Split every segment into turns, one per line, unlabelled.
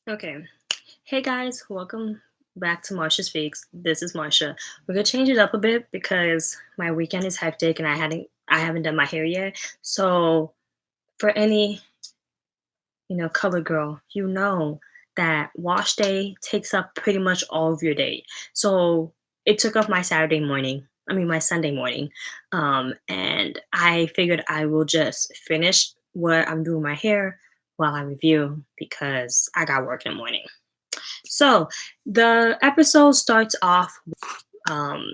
Okay. Hey guys, welcome back to Marsha Speaks. This is Marsha. We're gonna change it up a bit because my weekend is hectic and I haven't done my hair yet. So for any, color girl, you know that wash day takes up pretty much all of your day. So it took up my Saturday morning. I mean my Sunday morning. And I figured I will just finish what I'm doing my hair while I review because I got work in the morning. So the episode starts off um,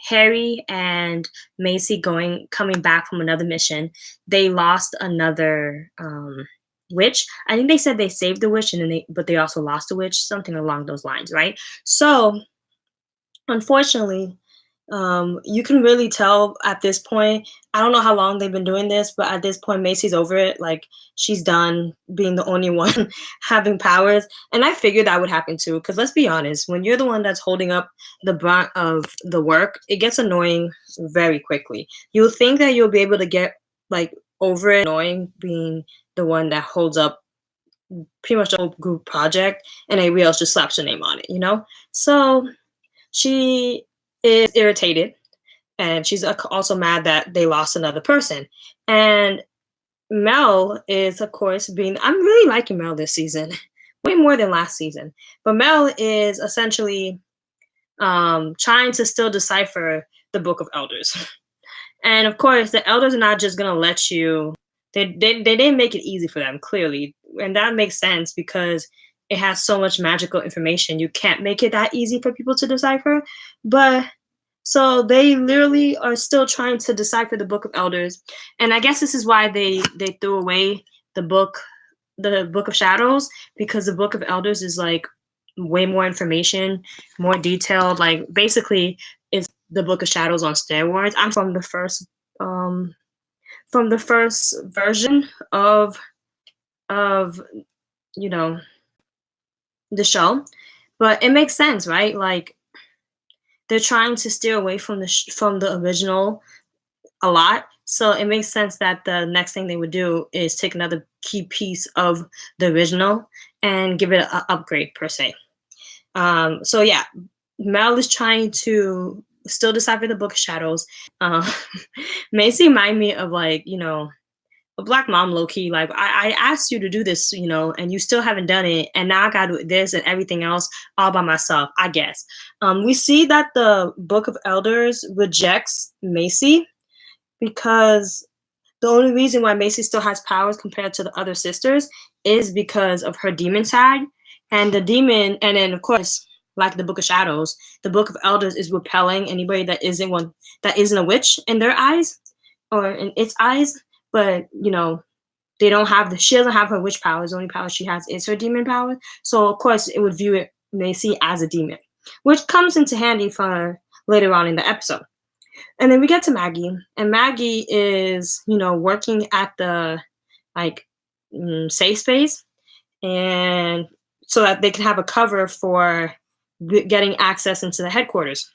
Harry and Macy coming back from another mission. They lost another witch. I think they said they saved the witch and then they also lost the witch, something along those lines, right? So unfortunately, you can really tell at this point. I don't know how long they've been doing this, but at this point, Macy's over it. Like she's done being the only one having powers, and I figured that would happen too. Because let's be honest, when you're the one that's holding up the brunt of the work, it gets annoying very quickly. You'll think that you'll be able to get like over it, annoying being the one that holds up pretty much the whole group project, and everybody else just slaps your name on it. So she is irritated and she's also mad that they lost another person. And Mel is, of course, I'm really liking Mel this season, way more than last season. But Mel is essentially trying to still decipher the Book of Elders. And of course, the elders are not just going to let you, they didn't make it easy for them, clearly. And that makes sense because it has so much magical information. You can't make it that easy for people to decipher. But so they literally are still trying to decipher the Book of Elders. And I guess this is why they threw away the Book of Shadows, because the Book of Elders is like way more information, more detailed. Like basically it's the Book of Shadows on steroids. I'm from the first version of you know the show, but it makes sense, right? Like they're trying to steer away from the original a lot. So it makes sense that the next thing they would do is take another key piece of the original and give it an upgrade per se. So yeah, Mel is trying to still decipher the Book of Shadows. Uh, Macy remind me of like a black mom, low key. Like I asked you to do this, and you still haven't done it, and now I got to do this and everything else all by myself. I guess. We see that the Book of Elders rejects Macy because the only reason why Macy still has powers compared to the other sisters is because of her demon side. And the demon, and then of course, like the Book of Shadows, the Book of Elders is repelling anybody that isn't a witch in their eyes or in its eyes. But they don't have she doesn't have her witch powers. The only power she has is her demon power. So of course it would view it Macy as a demon, which comes into handy for later on in the episode. And then we get to Maggie, and Maggie is, working at the like safe space, and so that they can have a cover for getting access into the headquarters.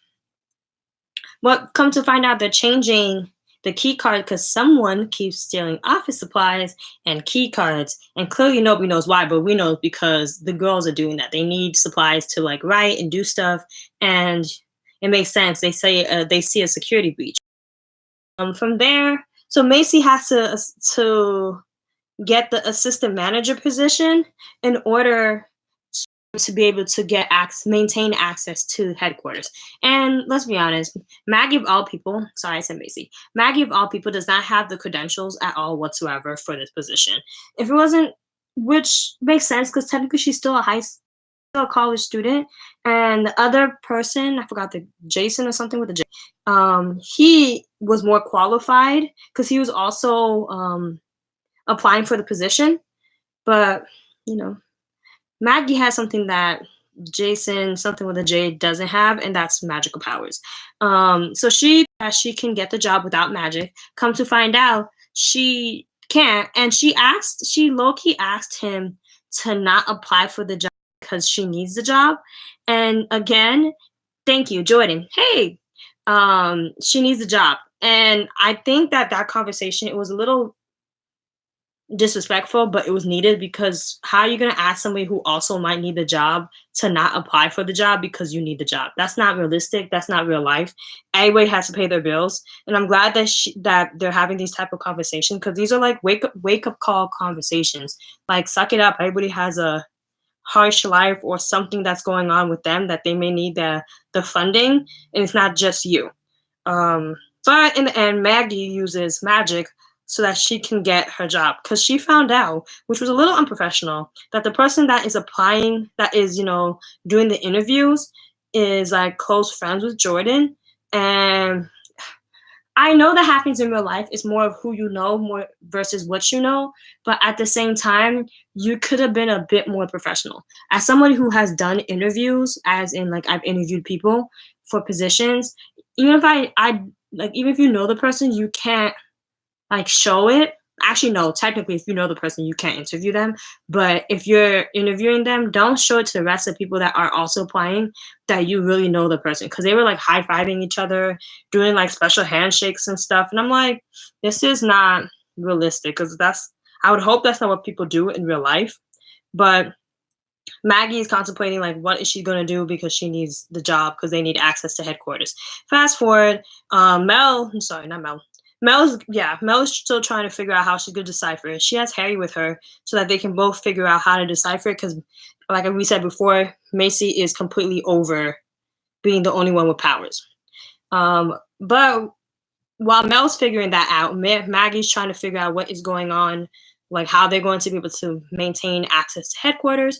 Well, come to find out, they're changing the key card because someone keeps stealing office supplies and key cards, and clearly nobody knows why, but we know because the girls are doing that. They need supplies to like write and do stuff, and it makes sense. They say they see a security breach. From there, so Macy has to get the assistant manager position in order to be able to maintain access to headquarters. And let's be honest, Maggie of all people, sorry I said Macy, Maggie of all people does not have the credentials at all whatsoever for this position. If it wasn't, which makes sense because technically she's still a college student, and the other person, I forgot, the Jason or something with a J, he was more qualified because he was also applying for the position. But Maggie has something that Jason, something with a J, doesn't have, and that's magical powers. So she can get the job without magic. Come to find out, she can't, and she low-key asked him to not apply for the job because she needs the job. And again, thank you, Jordan. Hey, she needs the job, and I think that conversation, it was a little disrespectful, but it was needed because how are you going to ask somebody who also might need the job to not apply for the job because you need the job? That's not realistic. That's not real life. Everybody has to pay their bills, and I'm glad that that they're having these type of conversations because these are like wake up call conversations. Like suck it up. Everybody has a harsh life or something that's going on with them that they may need the funding, and it's not just you. Um, but in the end, Maggie uses magic so that she can get her job because she found out, which was a little unprofessional, that the person that is applying, that is, doing the interviews, is like close friends with Jordan. And I know that happens in real life. It's more of who you know more versus what you know. But at the same time, you could have been a bit more professional. As somebody who has done interviews, as in like I've interviewed people for positions, even if I like even if you know the person, you can't like show it. Actually, no, technically, if you know the person, you can't interview them. But if you're interviewing them, don't show it to the rest of the people that are also applying that you really know the person. Because they were like high fiving each other, doing like special handshakes and stuff. And I'm like, this is not realistic because I would hope that's not what people do in real life. But Maggie is contemplating like what is she gonna do because she needs the job because they need access to headquarters. Fast forward, I'm sorry, not Mel. Mel's still trying to figure out how she's gonna decipher it. She has Harry with her so that they can both figure out how to decipher it because, like we said before, Macy is completely over being the only one with powers. But while Mel's figuring that out, Maggie's trying to figure out what is going on, like how they're going to be able to maintain access to headquarters.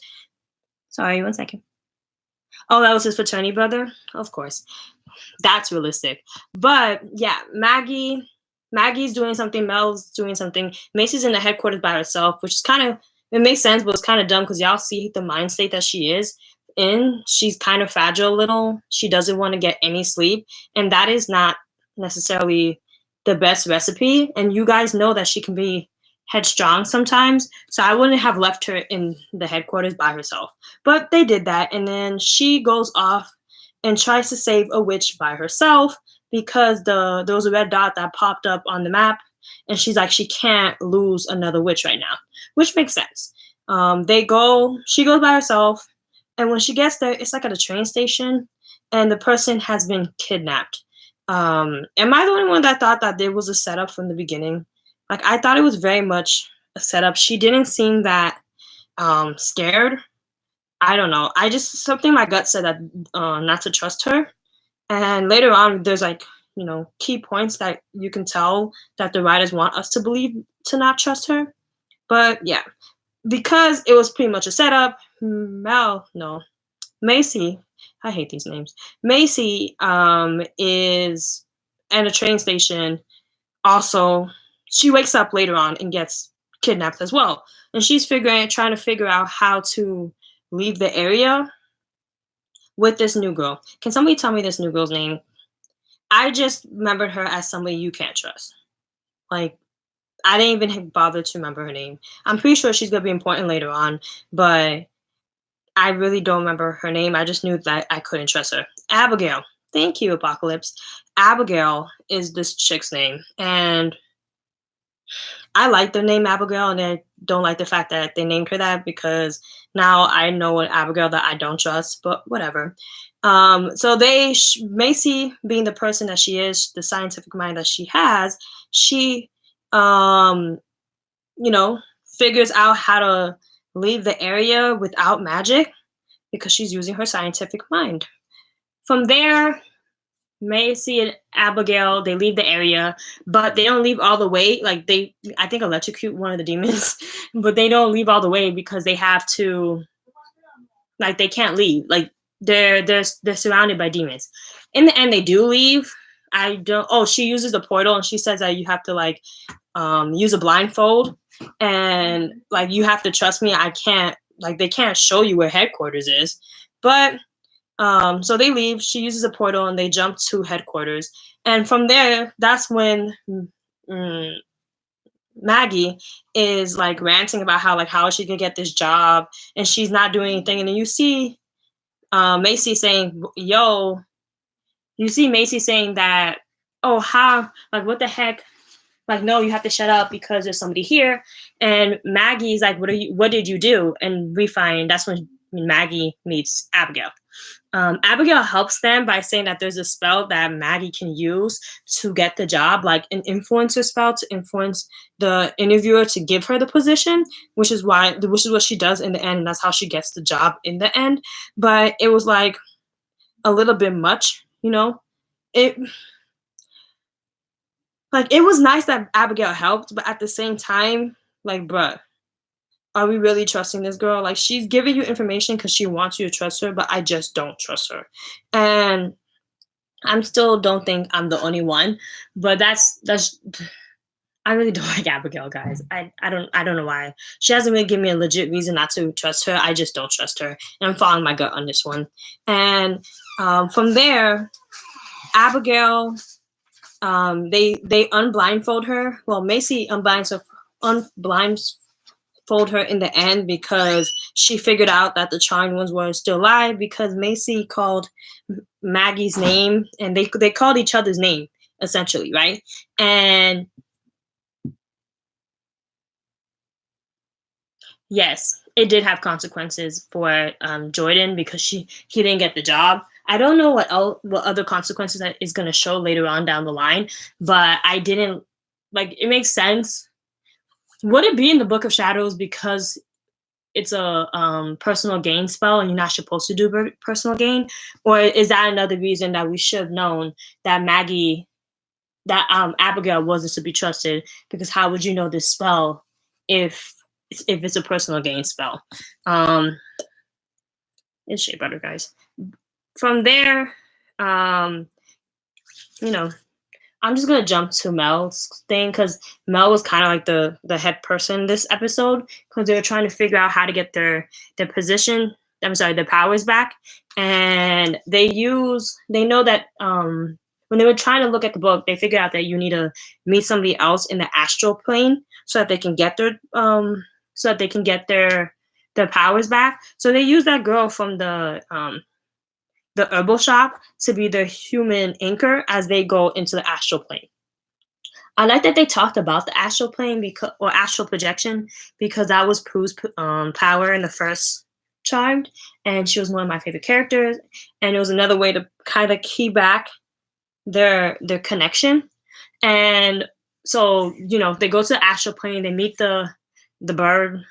Sorry, one second. Oh, that was his fraternity brother? Of course. That's realistic. But yeah, Maggie's doing something, Mel's doing something. Macy's in the headquarters by herself, which is kind of, it makes sense, but it's kind of dumb because y'all see the mind state that she is in. She's kind of fragile a little. She doesn't want to get any sleep. And that is not necessarily the best recipe. And you guys know that she can be headstrong sometimes. So I wouldn't have left her in the headquarters by herself. But they did that. And then she goes off and tries to save a witch by herself because there was a red dot that popped up on the map, and she's like, she can't lose another witch right now, which makes sense. She goes by herself, and when she gets there, it's like at a train station, and the person has been kidnapped. Am I the only one that thought that there was a setup from the beginning? Like, I thought it was very much a setup. She didn't seem that scared. I don't know. Something my gut said that not to trust her. And later on, there's like, key points that you can tell that the writers want us to believe to not trust her. But yeah, because it was pretty much a setup, Macy, I hate these names. Macy is at a train station. Also, she wakes up later on and gets kidnapped as well. And she's trying to figure out how to leave the area with this new girl. Can somebody tell me this new girl's name? I just remembered her as somebody you can't trust. Like, I didn't even bother to remember her name. I'm pretty sure she's going to be important later on, but I really don't remember her name. I just knew that I couldn't trust her. Abigail. Thank you, Apocalypse. Abigail is this chick's name. And I like the name Abigail, and I don't like the fact that they named her that because now I know an Abigail that I don't trust, but whatever. So Macy, being the person that she is, the scientific mind that she has, she, figures out how to leave the area without magic because she's using her scientific mind. From there, Macy and Abigail, they leave the area, but they don't leave all the way. Like I think electrocute one of the demons, but they don't leave all the way because they have to, like, they can't leave. Like they're surrounded by demons. In the end, they do leave. She uses the portal and she says that you have to like use a blindfold and like you have to trust me. I can't, like, they can't show you where headquarters is, but so they leave. She uses a portal and they jump to headquarters. And from there, that's when Maggie is like ranting about how she can get this job and she's not doing anything. And then you see Macy saying, you see Macy saying that, oh, how, like, what the heck? like, no, you have to shut up because there's somebody here. And Maggie's like, what did you do? And we find that's when Maggie meets Abigail. Abigail helps them by saying that there's a spell that Maggie can use to get the job, like an influencer spell to influence the interviewer to give her the position, which is what she does in the end, and that's how she gets the job in the end. But it was like a little bit much, you know. It like it was nice that Abigail helped, but at the same time, like, bruh, are we really trusting this girl? Like, she's giving you information because she wants you to trust her, but I just don't trust her. And I'm still don't think I'm the only one, but that's I really don't like Abigail, guys. I don't know why. She hasn't really given me a legit reason not to trust her. I just don't trust her, and I'm following my gut on this one. And from there, Abigail, they unblindfold her. Well, Macy unblindfold her in the end because she figured out that the charmed ones were still alive because Macy called Maggie's name, and they called each other's name essentially, right? And yes, it did have consequences for Jordan because he didn't get the job. I don't know what other consequences that is going to show later on down the line, but I didn't like. It makes sense. Would it be in the Book of Shadows because it's a personal gain spell and you're not supposed to do personal gain, or is that another reason that we should have known that Abigail wasn't to be trusted? Because how would you know this spell if it's a personal gain spell? It's shea butter, guys. From there, you know, I'm just gonna jump to Mel's thing because Mel was kind of like the head person this episode because they were trying to figure out how to get their position. I'm sorry, their powers back, and they know that when they were trying to look at the book, they figured out that you need to meet somebody else in the astral plane so that they can get their powers back. So they use that girl from the herbal shop to be their human anchor as they go into the astral plane. I like that they talked about the astral plane or astral projection because that was Prue's power in the first Charmed, and she was one of my favorite characters. And it was another way to kind of key back their connection. And so they go to the astral plane, they meet the bird,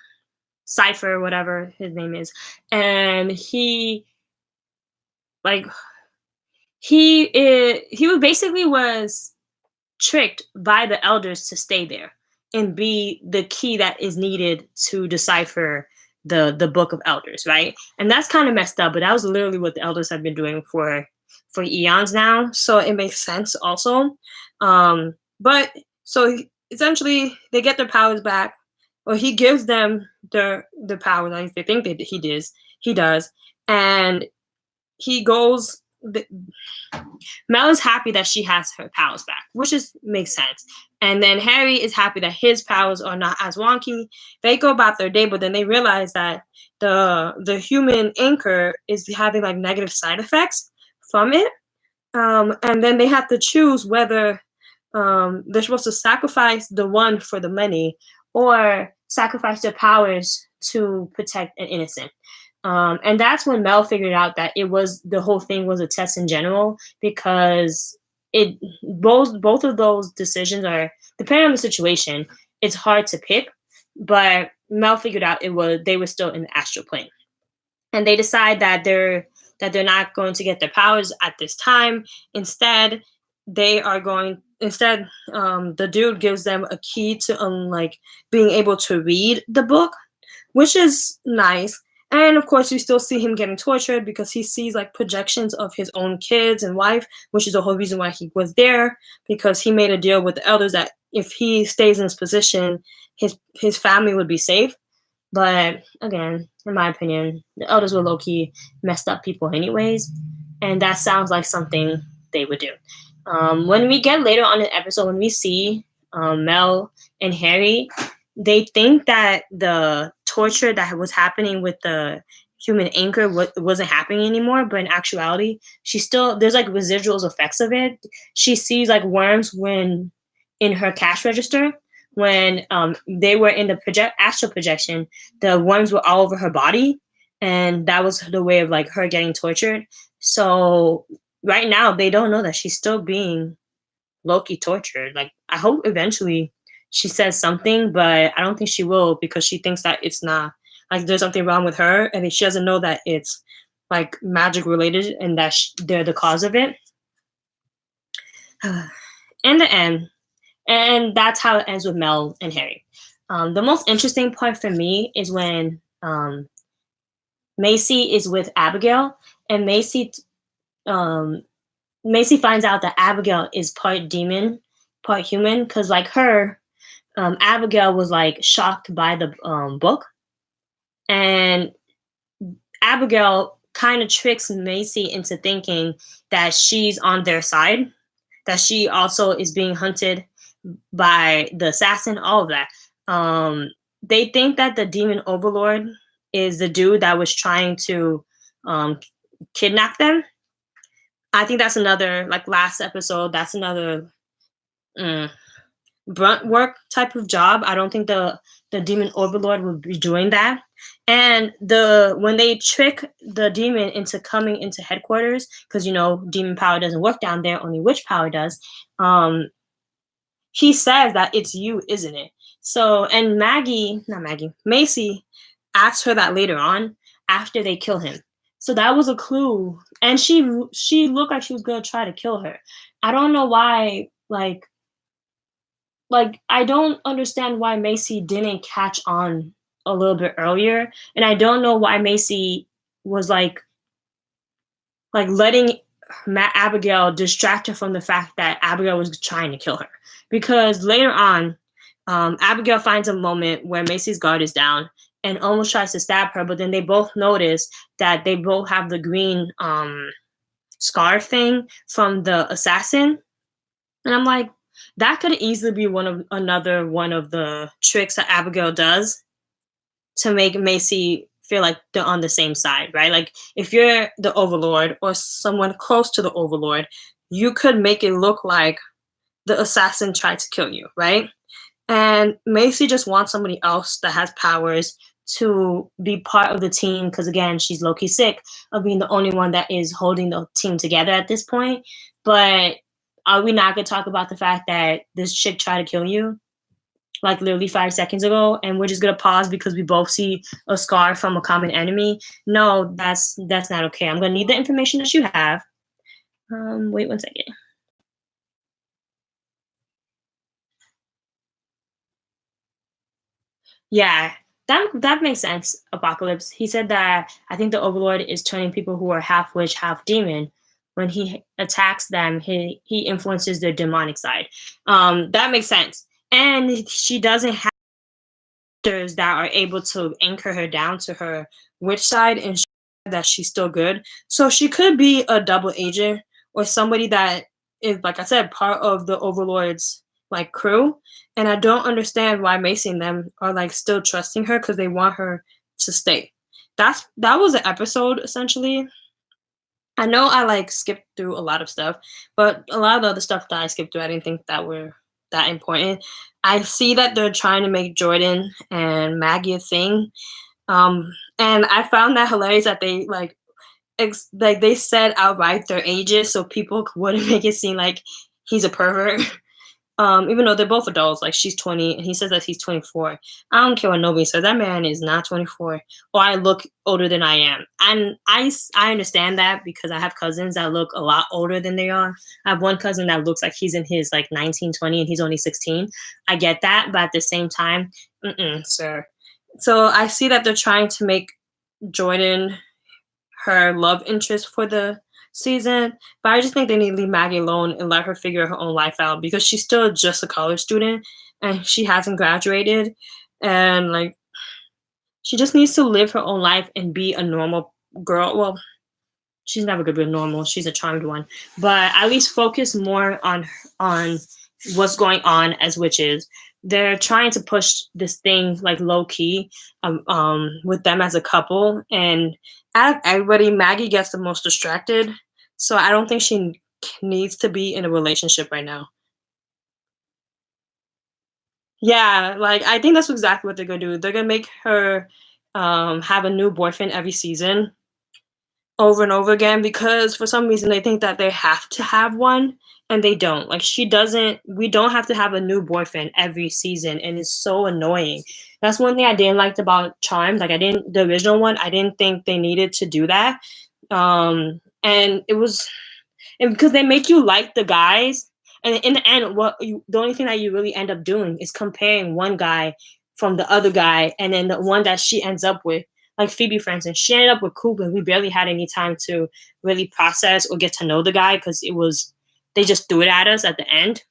Cypher, whatever his name is, and he basically was tricked by the elders to stay there and be the key that is needed to decipher the book of elders, right? And that's kind of messed up, but that was literally what the elders have been doing for eons now, so it makes sense also. But so essentially they get their powers back, or he gives them their powers, like they think that he does, and he goes. Mel is happy that she has her powers back, which makes sense. And then Harry is happy that his powers are not as wonky. They go about their day, but then they realize that the human anchor is having like negative side effects from it. And then they have to choose whether they're supposed to sacrifice the one for the money or sacrifice their powers to protect an innocent. And that's when Mel figured out that the whole thing was a test in general, because both of those decisions are, depending on the situation, it's hard to pick. But Mel figured out they were still in the astral plane, and they decide that they're not going to get their powers at this time. Instead, the dude gives them a key to being able to read the book, which is nice. And of course, you still see him getting tortured because he sees like projections of his own kids and wife, which is the whole reason why he was there, because he made a deal with the elders that if he stays in his position, his family would be safe. But again, in my opinion, the elders were low-key messed up people anyways, and that sounds like something they would do. When we get later on in the episode, when we see Mel and Harry, they think that the torture that was happening with the human anchor wasn't happening anymore, but in actuality, there's like residuals effects of it. She sees like worms when in her cash register when they were in the astral projection. The worms were all over her body, and that was the way of like her getting tortured. So right now they don't know that she's still being Loki tortured. Like I hope eventually she says something, but I don't think she will because she thinks that it's not like there's something wrong with her, and she doesn't know that it's like magic related and that they're the cause of it. In the end, and that's how it ends with Mel and Harry. The most interesting part for me is when Macy is with Abigail, and um, Macy finds out that Abigail is part demon, part human, because like her, Abigail was like shocked by the book, and Abigail kind of tricks Macy into thinking that she's on their side, that she also is being hunted by the assassin, all of that. They think that the demon overlord is the dude that was trying to um, kidnap them. I think that's another, like last episode, that's another mm, brunt work type of job. I don't think the demon overlord would be doing that. And when they trick the demon into coming into headquarters, because demon power doesn't work down there, only witch power does. He says that it's you, isn't it? So, and not Maggie, Macy asks her that later on after they kill him. So that was a clue, and she looked like she was gonna try to kill her. I don't know why, like I don't understand why Macy didn't catch on a little bit earlier, and I don't know why Macy was like letting Abigail distract her from the fact that Abigail was trying to kill her. Because later on, Abigail finds a moment where Macy's guard is down and almost tries to stab her, but then they both notice that they both have the green scar thing from the assassin. And I'm like, that could easily be another one of the tricks that Abigail does to make Macy feel like they're on the same side, right? Like if you're the overlord or someone close to the overlord, you could make it look like the assassin tried to kill you, right? And Macy just wants somebody else that has powers to be part of the team because again, she's low-key sick of being the only one that is holding the team together at this point. But are we not gonna talk about the fact that this chick tried to kill you? Like literally 5 seconds ago, and we're just gonna pause because we both see a scar from a common enemy. No, that's not okay. I'm gonna need the information that you have. Wait 1 second. Yeah, that makes sense. Apocalypse. He said that I think the Overlord is turning people who are half witch, half demon. When he attacks them, he influences their demonic side. That makes sense. And she doesn't have that are able to anchor her down to her witch side and show that she's still good. So she could be a double agent or somebody that is, like I said, part of the Overlord's like crew. And I don't understand why Macy and them are like still trusting her because they want her to stay. That was the episode essentially. I know I like skipped through a lot of stuff, but a lot of the other stuff that I skipped through, I didn't think that were that important. I see that they're trying to make Jordan and Maggie a thing, and I found that hilarious that they like they said outright their ages so people wouldn't make it seem like he's a pervert. Even though they're both adults, like she's 20 and he says that he's 24. I don't care what nobody says. That man is not 24, or I look older than I am. And I understand that because I have cousins that look a lot older than they are. I have one cousin that looks like he's in his like 19, 20, and he's only 16. I get that, but at the same time, sir. So I see that they're trying to make Jordan her love interest for the season, but I just think they need to leave Maggie alone and let her figure her own life out because she's still just a college student and she hasn't graduated, and like she just needs to live her own life and be a normal girl. Well, she's never gonna be normal. She's a charmed one, but at least focus more on what's going on as witches. They're trying to push this thing like low key, with them as a couple, and out of everybody, Maggie gets the most distracted. So I don't think she needs to be in a relationship right now. Yeah, like, I think that's exactly what they're gonna do. They're gonna make her, have a new boyfriend every season over and over again because for some reason they think that they have to have one, and they don't. Like, she doesn't we don't have to have a new boyfriend every season, and it's so annoying. That's one thing I didn't like about Charmed. Like, I didn't the original one, I didn't think they needed to do that. And it was and because they make you like the guys, and in the end, the only thing that you really end up doing is comparing one guy from the other guy, and then the one that she ends up with, like Phoebe, for instance, she ended up with Cooper. We barely had any time to really process or get to know the guy because it was they just threw it at us at the end.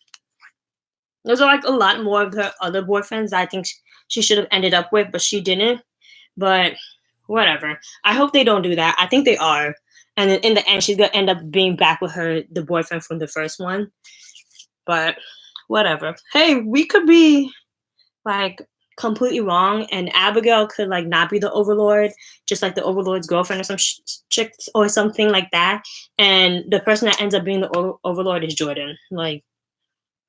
Those are like a lot more of her other boyfriends that I think she should have ended up with, but she didn't. But whatever. I hope they don't do that. I think they are. And then in the end, she's gonna end up being back with the boyfriend from the first one. But whatever. Hey, we could be like completely wrong, and Abigail could like not be the Overlord, just like the Overlord's girlfriend or some chick or something like that. And the person that ends up being the Overlord is Jordan. Like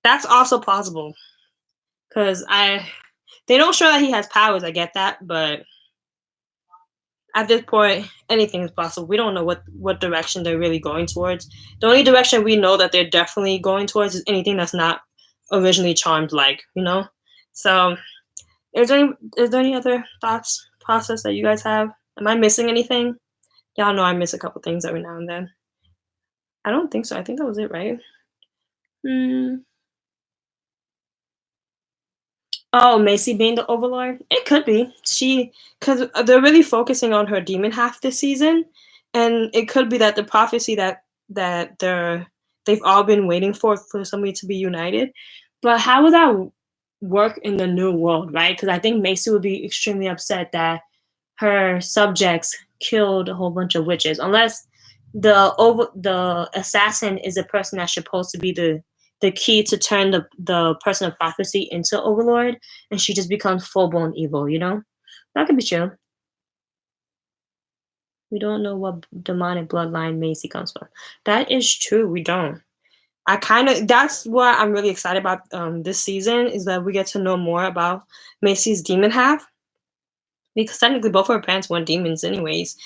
that's also possible because I they don't show that he has powers. I get that, but at this point, anything is possible. We don't know what direction they're really going towards. The only direction we know that they're definitely going towards is anything that's not originally Charmed like, you know? So is there any other thoughts process that you guys have? Am I missing anything? Y'all know I miss a couple things every now and then. I don't think so. I think that was it, right? Hmm. Oh, Macy being the Overlord? It could be. Because they're really focusing on her demon half this season, and it could be that the prophecy that they've all been waiting for somebody to be united. But how would that work in the new world, right? Because I think Macy would be extremely upset that her subjects killed a whole bunch of witches, unless the assassin is a person that's supposed to be the key to turn the person of prophecy into Overlord, and she just becomes full blown evil. You know, that could be true. We don't know what demonic bloodline Macy comes from. That is true. We don't. I kind of that's what I'm really excited about this season is that we get to know more about Macy's demon half because technically both of her parents weren't demons anyways.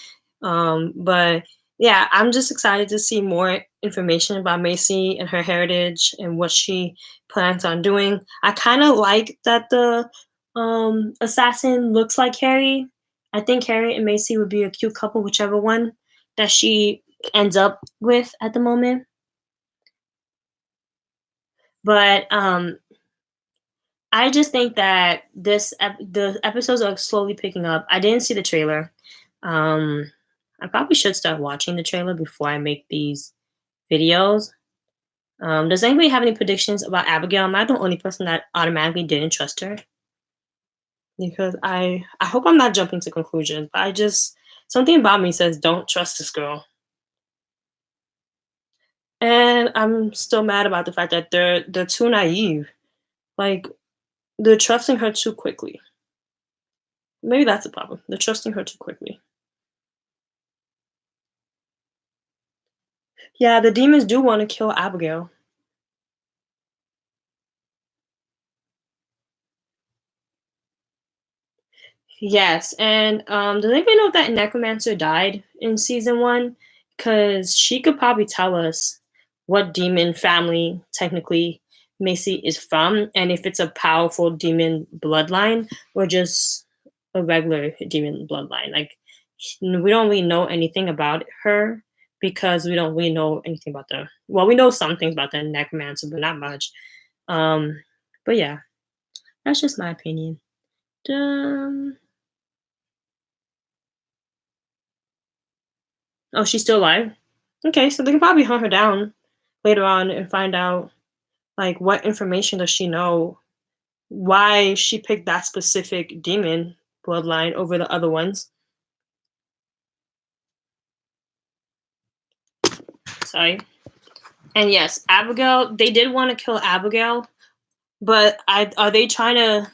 But yeah, I'm just excited to see more information about Macy and her heritage and what she plans on doing. I kind of like that the assassin looks like Harry. I think Harry and Macy would be a cute couple, whichever one that she ends up with at the moment. But I just think that the episodes are slowly picking up. I didn't see the trailer. Um, I probably should start watching the trailer before I make these videos. Does anybody have any predictions about Abigail? Am I the only person that automatically didn't trust her? Because I hope I'm not jumping to conclusions, but I just something about me says don't trust this girl. And I'm still mad about the fact that they're too naive. Like they're trusting her too quickly. Maybe that's the problem. They're trusting her too quickly. Yeah, the demons do want to kill Abigail. Yes, and does anybody know if that necromancer died in season one? Because she could probably tell us what demon family technically Macy is from, and if it's a powerful demon bloodline or just a regular demon bloodline. Like we don't really know anything about her because we don't really know anything about the. Well, we know some things about the necromancer, but not much. Um, but yeah, that's just my opinion. Um, Oh, she's still alive? Okay, so they can probably hunt her down later on and find out like what information does she know, why she picked that specific demon bloodline over the other ones. Sorry. And yes, Abigail, they did want to kill Abigail, but I are they trying to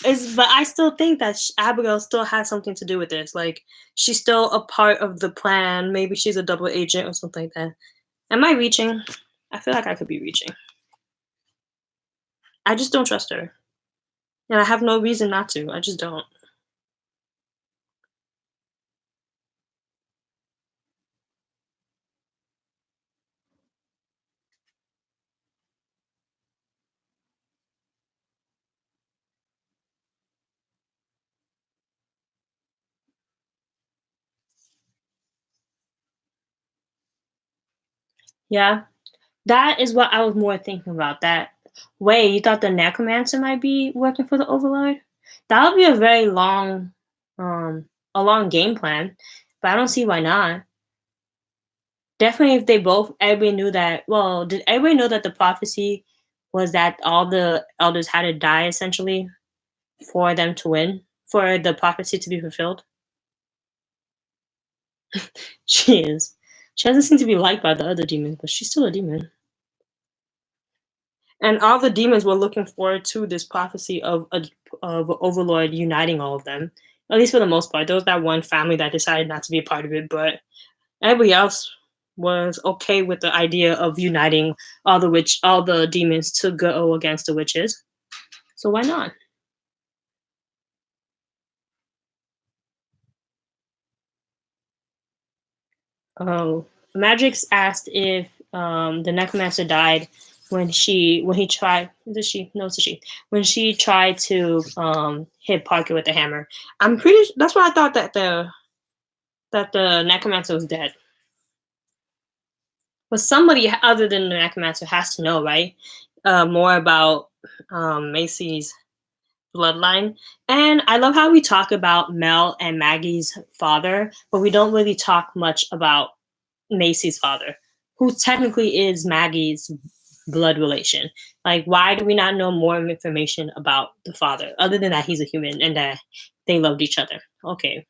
is but I still think that Abigail still has something to do with this. Like she's still a part of the plan. Maybe she's a double agent or something like that. Am I reaching? I feel like I could be reaching. I just don't trust her. and I have no reason not to. I just don't. Yeah, that is what I was more thinking about. That wait, you thought the necromancer might be working for the Overlord? That would be um, a long game plan. But I don't see why not. Definitely, if they both, everybody knew that. Well, did everybody know that the prophecy was that all the elders had to die essentially for them to win, for the prophecy to be fulfilled? She is. She doesn't seem to be liked by the other demons, but she's still a demon. And all the demons were looking forward to this prophecy of Overlord uniting all of them. At least for the most part. There was that one family that decided not to be a part of it, but everybody else was okay with the idea of uniting all the demons to go against the witches. So why not? Oh, Magix asked if the necromancer died when he tried. Is it she? No, it's a she. When she tried to hit Parker with the hammer. That's why I thought that the necromancer was dead. But somebody other than the necromancer has to know, right? More about Macy's bloodline. And I love how we talk about Mel and Maggie's father, but we don't really talk much about Macy's father, who technically is Maggie's blood relation. Like, why do we not know more information about the father, other than that he's a human and that they loved each other? Okay.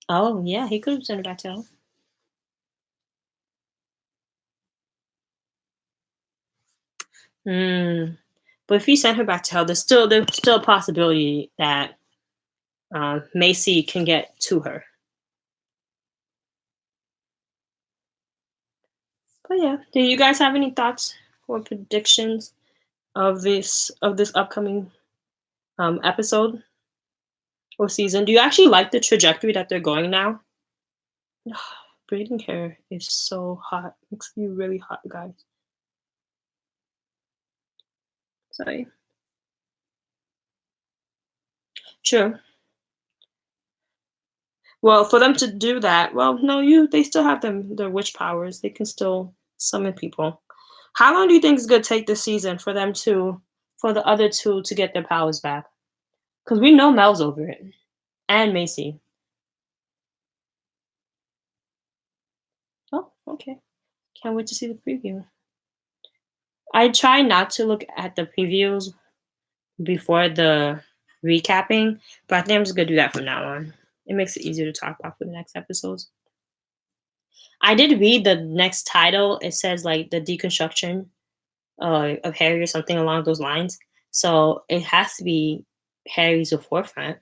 Oh, yeah, he could have sent her back to hell. Hmm. But if he sent her back to hell, there's still a possibility that Macy can get to her. But yeah, do you guys have any thoughts or predictions of this upcoming episode or season? Do you actually like the trajectory that they're going now? Braiding hair is so hot. Makes you really hot, guys. Sorry. True. Well, for them to do that, well, no, they still have their witch powers. They can still summon people. How long do you think it's gonna take this season for the other two to get their powers back? Because we know Mel's over it and Macy. Oh, okay. Can't wait to see the preview. I try not to look at the previews before the recapping, but I think I'm just gonna do that from now on. It makes it easier to talk about for the next episodes. I did read the next title. It says like the deconstruction of Harry or something along those lines. So it has to be Harry's the forefront.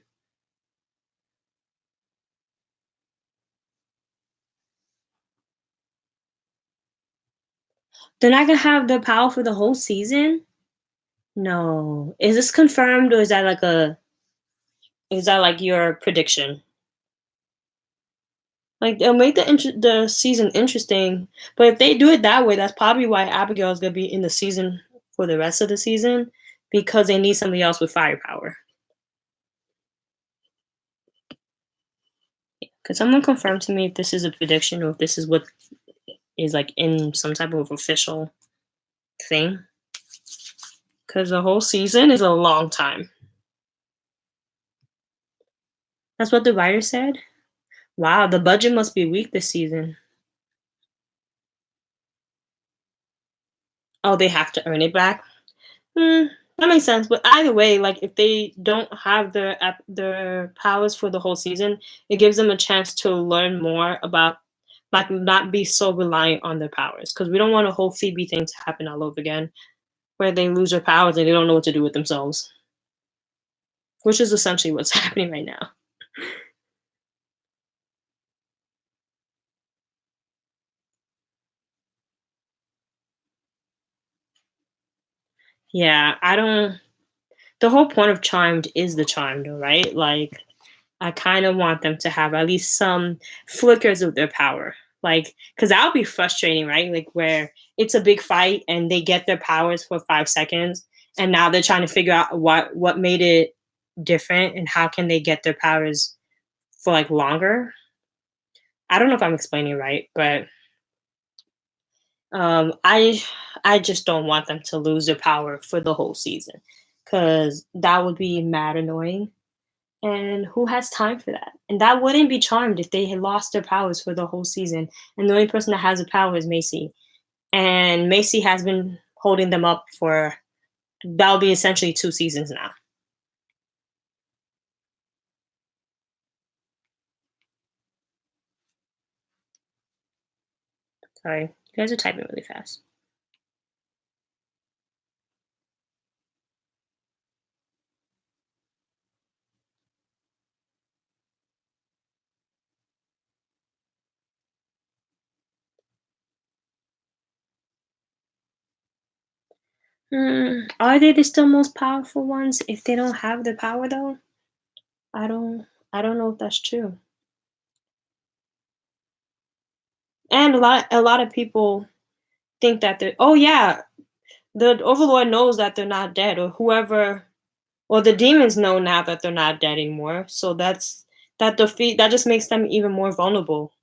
They're not gonna have the power for the whole season. No, is this confirmed or is that like your prediction? Like it'll make the season interesting, but if they do it that way, that's probably why Abigail is gonna be in the season for the rest of the season because they need somebody else with firepower. Could someone confirm to me if this is a prediction or if this is what is like in some type of official thing? Because the whole season is a long time. That's what the writer said. Wow, the budget must be weak this season. Oh, they have to earn it back. Hmm, that makes sense. But either way, like if they don't have their powers for the whole season, it gives them a chance to learn more about like not be so reliant on their powers. Because we don't want a whole Phoebe thing to happen all over again, where they lose their powers and they don't know what to do with themselves, which is essentially what's happening right now. Yeah, I don't. The whole point of Charmed is the charm, though, right? Like, I kind of want them to have at least some flickers of their power. Like, because that would be frustrating, right? Like, where it's a big fight and they get their powers for 5 seconds, and now they're trying to figure out what made it different and how can they get their powers for like longer. I don't know if I'm explaining it right, but I just don't want them to lose their power for the whole season because that would be mad annoying. And who has time for that? And that wouldn't be charmed if they had lost their powers for the whole season. And the only person that has the power is Macy. And Macy has been holding them up for that'll be essentially 2 seasons now. Sorry, you guys are typing really fast. Are they the still most powerful ones if they don't have the power though? I don't I don't know if that's true. And a lot of people think that they're oh yeah, the overlord knows that they're not dead or whoever well the demons know now that they're not dead anymore. So that just makes them even more vulnerable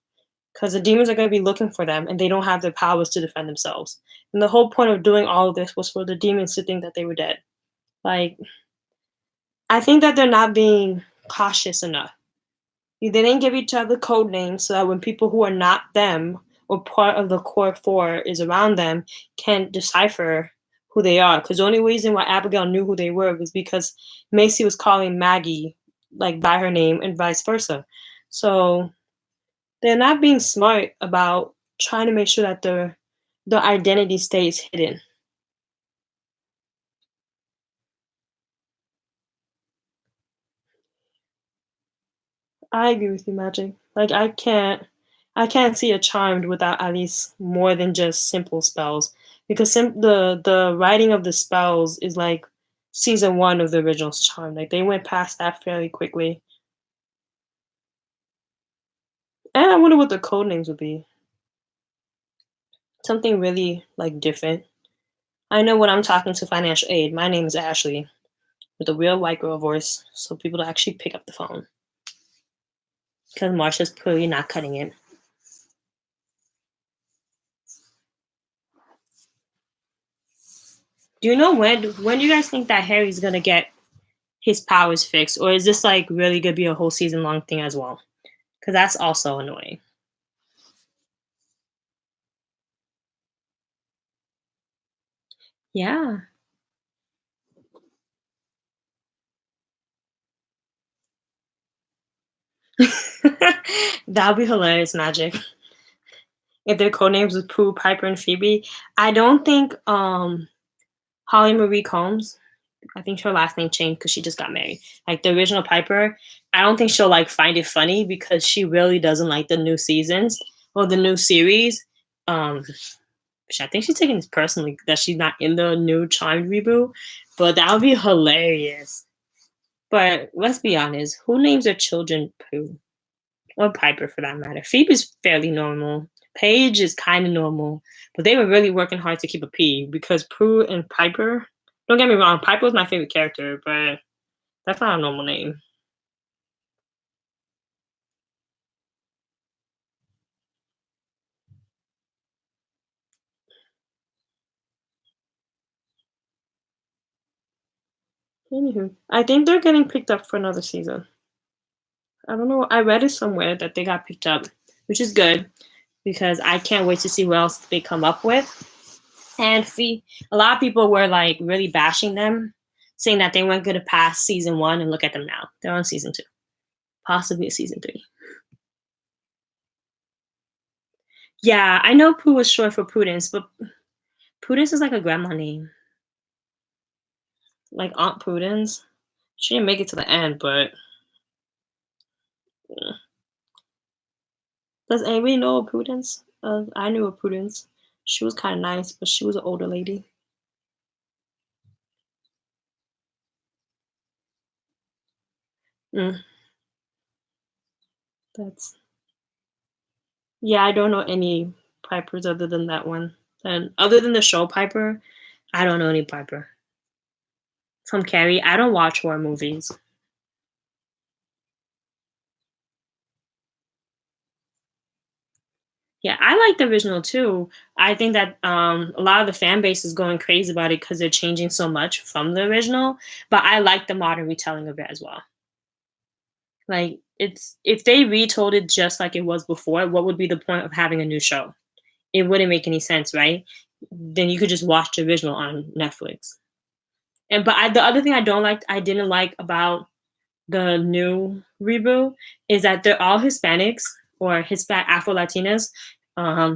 because the demons are going to be looking for them and they don't have the powers to defend themselves. And the whole point of doing all of this was for the demons to think that they were dead. Like I think that they're not being cautious enough. They didn't give each other code names so that when people who are not them or part of the core four is around them can decipher who they are. Because the only reason why Abigail knew who they were was because Macy was calling Maggie like by her name and vice versa. So they're not being smart about trying to make sure that their identity stays hidden. I agree with you, Magic. Like I can't see a charmed without at least more than just simple spells because the writing of the spells is like season one of the original charm. Like they went past that fairly quickly. And I wonder what the code names would be. Something really like different. I know when I'm talking to financial aid, my name is Ashley with a real white girl voice, so people actually pick up the phone because Marsha's clearly not cutting it. Do you know when do you guys think that Harry's gonna get his powers fixed, or is this like really gonna be a whole season long thing as well? Because that's also annoying. Yeah, that'd be hilarious, Magic. If their code names was Pooh, Piper, and Phoebe, I don't think Holly Marie Combs. I think her last name changed because she just got married. Like the original Piper, I don't think she'll like find it funny because she really doesn't like the new seasons or the new series. Um, I think she's taking this personally that she's not in the new Charmed reboot, but that would be hilarious. But let's be honest, who names their children Pooh? Or Piper for that matter? Phoebe's fairly normal. Paige is kind of normal, but they were really working hard to keep a P because Pooh and Piper. Don't get me wrong, Piper was my favorite character, but that's not a normal name. Anywho, I think they're getting picked up for another season. I don't know. I read it somewhere that they got picked up, which is good because I can't wait to see what else they come up with. And see, a lot of people were like really bashing them, saying that they weren't going to pass season one, and look at them now. They're on season two, possibly a season three. Yeah, I know Pooh was short for Prudence, but Prudence is like a grandma name, like Aunt Prudence. She didn't make it to the end, but does anybody know a Prudence? I knew a Prudence. She was kind of nice, but she was an older lady. Mm, that's yeah, I don't know any Pipers other than that one. And other than the show Piper, I don't know any Piper. From Carrie, I don't watch horror movies. Yeah, I like the original too. I think that a lot of the fan base is going crazy about it because they're changing so much from the original. But I like the modern retelling of it as well. Like it's if they retold it just like it was before, what would be the point of having a new show? It wouldn't make any sense, right? Then you could just watch the original on Netflix. And but the other thing I didn't like about the new reboot is that they're all Hispanics or Hispanic Afro Latinas.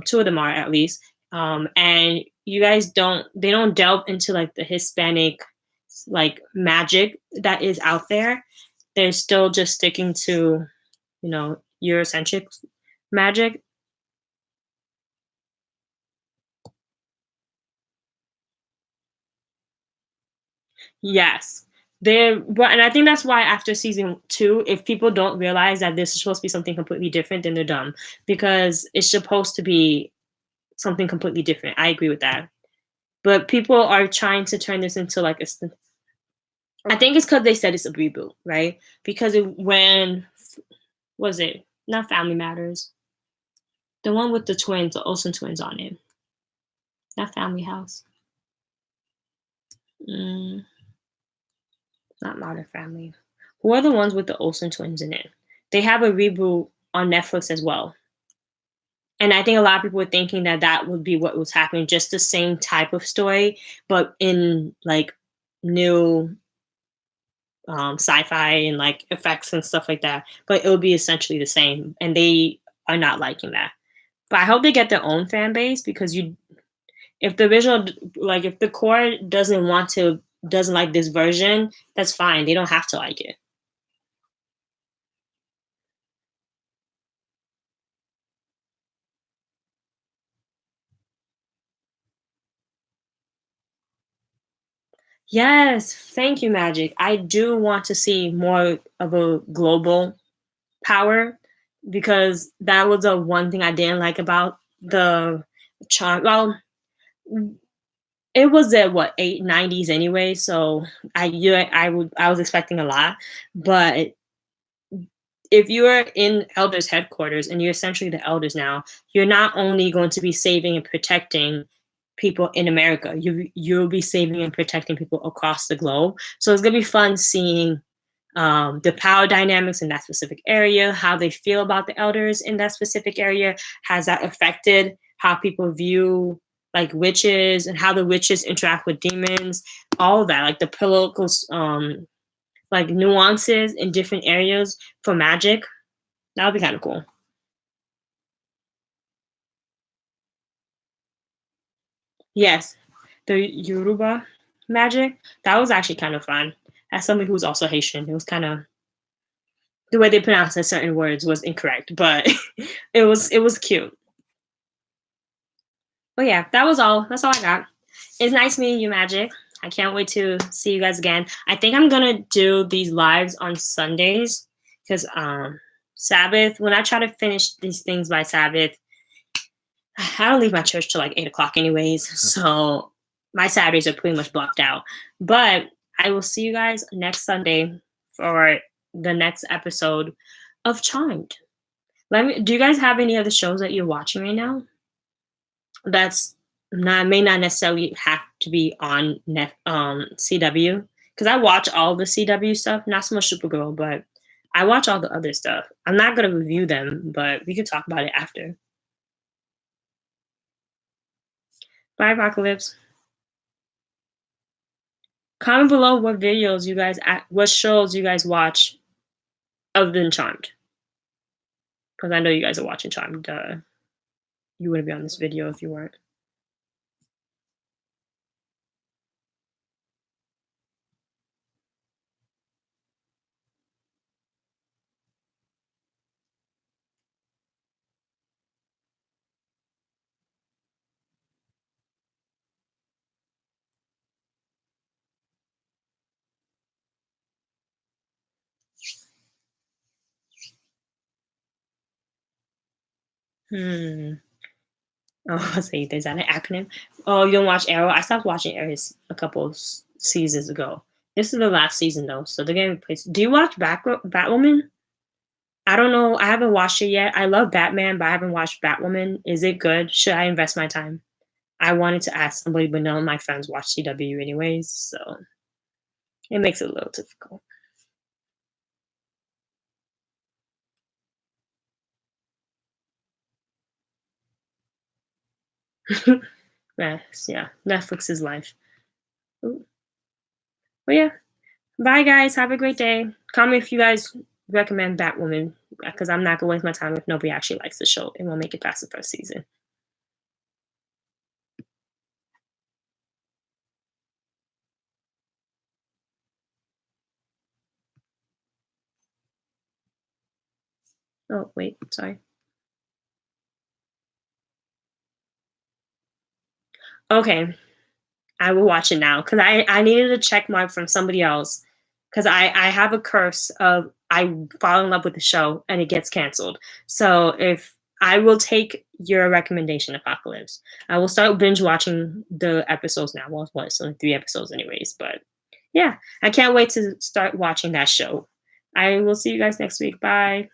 Two of them are at least. And you guys they don't delve into like the Hispanic like magic that is out there. They're still just sticking to, Eurocentric magic. Yes. But and I think that's why after season two, if people don't realize that this is supposed to be something completely different, then they're dumb. Because it's supposed to be something completely different. I agree with that. But people are trying to turn this into like I think it's because they said it's a reboot, right? Because when was it not Family Matters, the one with the twins, the Olsen twins on it, not Family House, mm, not Modern Family. Who are the ones with the Olsen twins in it? They have a reboot on Netflix as well. And I think a lot of people were thinking that that would be what was happening, just the same type of story, but in like new sci-fi and like effects and stuff like that. But it'll be essentially the same, and they are not liking that. But I hope they get their own fan base because if the original, like if the core doesn't like this version, that's fine. They don't have to like it. Yes, thank you, Magic. I do want to see more of a global power because that was the one thing I didn't like about the charm. Well, it was at what 890s anyway, so I was expecting a lot, but if you are in elders headquarters and you're essentially the elders now, you're not only going to be saving and protecting people in America, you'll be saving and protecting people across the globe. So it's gonna be fun seeing the power dynamics in that specific area, how they feel about the elders in that specific area. Has that affected how people view like witches and how the witches interact with demons? All of that, like the political like nuances in different areas for magic. That would be kind of cool. Yes, the Yoruba magic that was actually kind of fun. As somebody who's also Haitian, it was kind of the way they pronounced certain words was incorrect, but it was cute. But yeah, that was all. That's all I got. It's nice meeting you, Magic. I can't wait to see you guys again. I think I'm gonna do these lives on Sundays because Sabbath. When I try to finish these things by Sabbath, I don't leave my church till like 8 o'clock, anyways. So my Saturdays are pretty much blocked out. But I will see you guys next Sunday for the next episode of Charmed. Let me. Do you guys have any other shows that you're watching right now? That's not may not necessarily have to be on CW because I watch all the CW stuff, not so much Supergirl, but I watch all the other stuff. I'm not gonna review them, but we could talk about it after. Bye, Apocalypse. Comment below what shows you guys watch other than Charmed, because I know you guys are watching Charmed. Duh. You wouldn't be on this video if you weren't. Hmm. Oh, let's see. Is that an acronym? Oh, you don't watch Arrow? I stopped watching Arrow a couple of seasons ago. This is the last season though, so they're gonna replace. Do you watch Batwoman? I don't know. I haven't watched it yet. I love Batman, but I haven't watched Batwoman. Is it good? Should I invest my time? I wanted to ask somebody, but none of my friends watch CW anyways, so it makes it a little difficult. Yes, yeah. Netflix is life. Ooh. But yeah. Bye guys. Have a great day. Comment if you guys recommend Batwoman because I'm not gonna waste my time if nobody actually likes the show and won't make it past the first season. Oh wait, sorry. Okay, I will watch it now because I needed a check mark from somebody else because I have a curse of I fall in love with the show and it gets canceled. So if I will take your recommendation, Apocalypse, I will start binge watching the episodes now. Well, what? It's only 3 episodes, anyways. But yeah, I can't wait to start watching that show. I will see you guys next week. Bye.